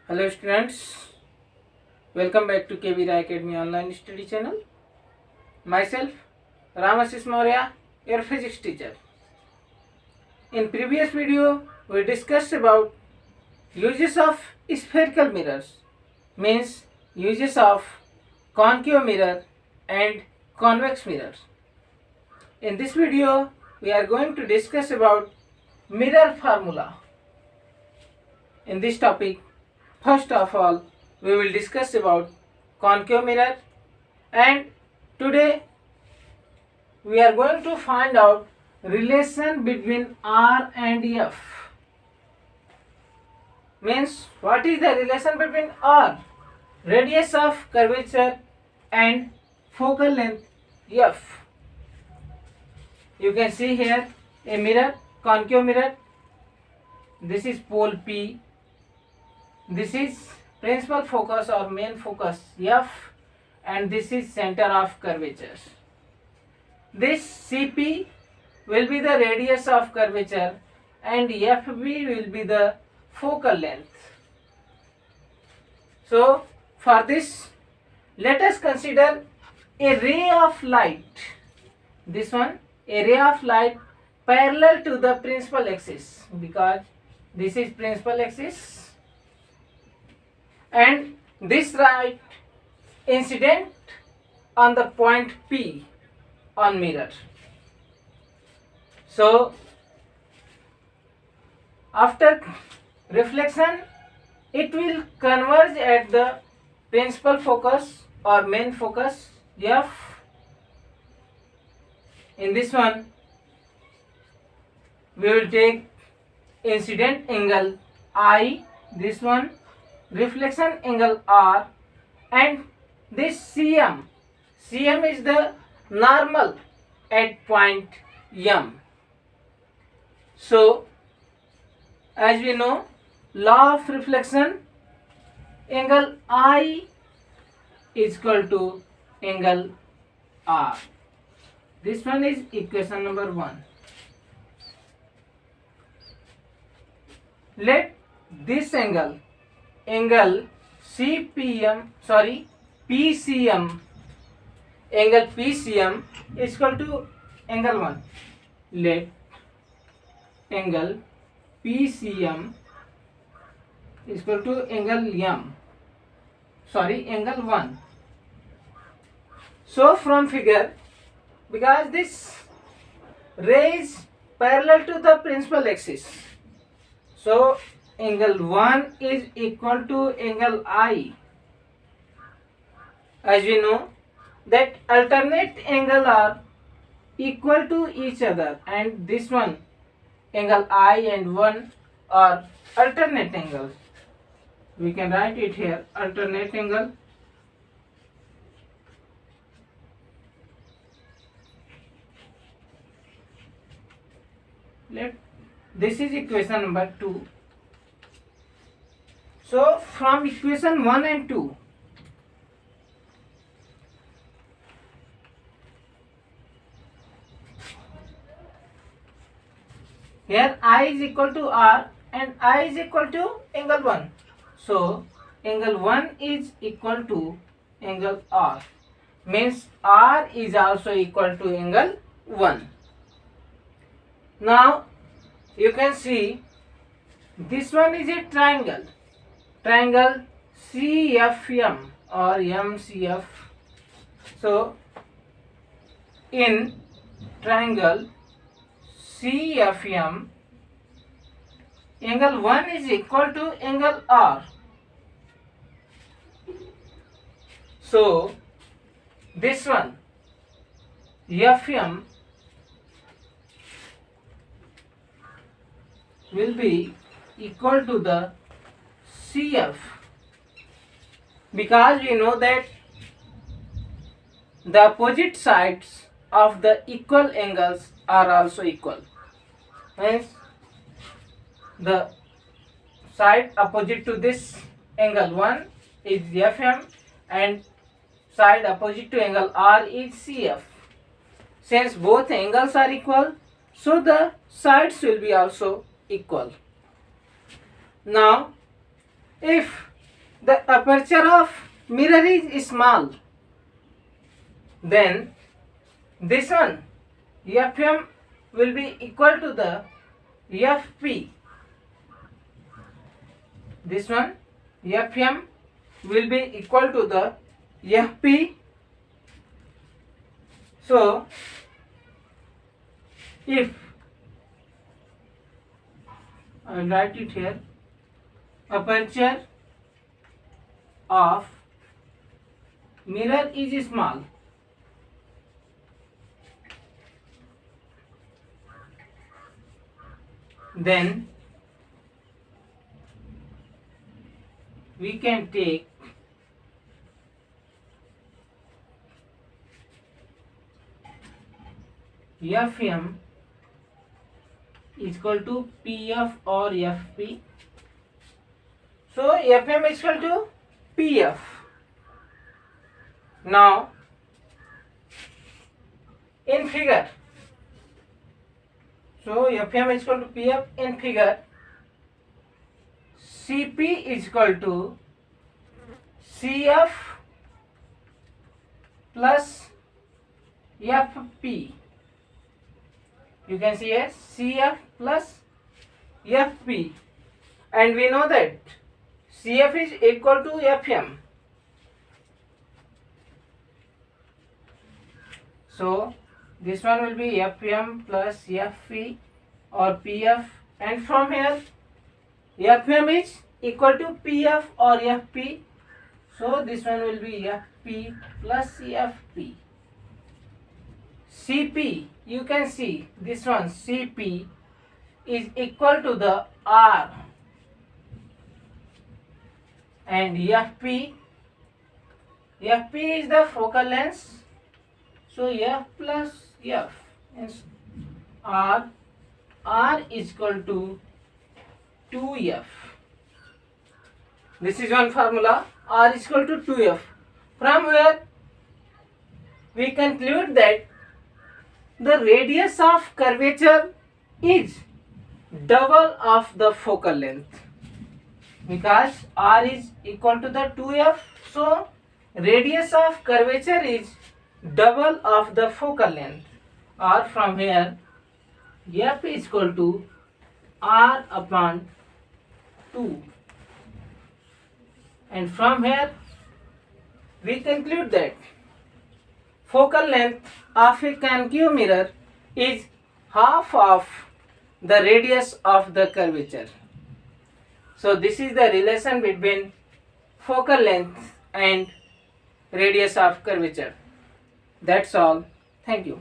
Hello students, welcome back to KV Rai Academy online study channel. Myself Ramasis Maurya, your physics teacher. In previous video we discussed about uses of spherical mirrors, means uses of concave mirror and convex mirrors. In this video we are going to discuss about mirror formula. In this topic, first of all, we will discuss about concave mirror, and today we are going to find out relation between R and F. Means what is the relation between R, radius of curvature, and focal length F. You can see here a mirror, concave mirror. This is pole P. This is principal focus or main focus F, and this is center of curvature. This CP will be the radius of curvature and FB will be the focal length. So for this, let us consider a ray of light. This one, a ray of light parallel to the principal axis, because this is principal axis, and this light incident on the point P on mirror. So after reflection it will converge at the principal focus or main focus F. In this one we will take incident angle I, this one reflection angle R, and this CM is the normal at point M. So as we know, law of reflection, angle I is equal to angle R. This one is equation number 1. Let this angle PCM, angle PCM is equal to angle 1. Let angle PCM is equal to angle angle 1. So from figure, because this ray is parallel to the principal axis, so angle 1 is equal to angle I. As we know that alternate angle are equal to each other, and this one angle I and 1 are alternate angles. We can write it here, alternate angle. This is equation number 2. So from equation 1 and 2, here I is equal to R and I is equal to angle 1. So angle 1 is equal to angle R, means R is also equal to angle 1. Now you can see this one is a triangle CFM or MCF. So in triangle CFM, angle 1 is equal to angle R. So this one FM will be equal to the CF, because we know that the opposite sides of the equal angles are also equal. Hence the side opposite to this angle 1 is FM and side opposite to angle R is CF. Since both angles are equal, so the sides will be also equal. Now if the aperture of mirror is small, then this one Fm will be equal to the Fp. This one Fm will be equal to the Fp. So if I will write it here, aperture of mirror is small, then we can take Fm is equal to Pf or Fp. So Fm is equal to Pf. Now in figure, so Fm is equal to Pf in figure, Cp is equal to Cf plus Fp. You can see as Cf plus Fp, and we know that Cf is equal to Fm. So this one will be Fm plus Fp or Pf, and from here Fm is equal to Pf or Fp. So this one will be Fp plus Fp. Cp, you can see this one Cp is equal to the R, and Fp is the focal length. So F plus F is R is equal to 2F. This is one formula, R is equal to 2F. From where we conclude that the radius of curvature is double of the focal length, because R is equal to the 2F. So radius of curvature is double of the focal length, or from here F is equal to R upon 2, and from here we conclude that focal length of a concave mirror is half of the radius of the curvature. So this is the relation between focal length and radius of curvature. That's all. Thank you.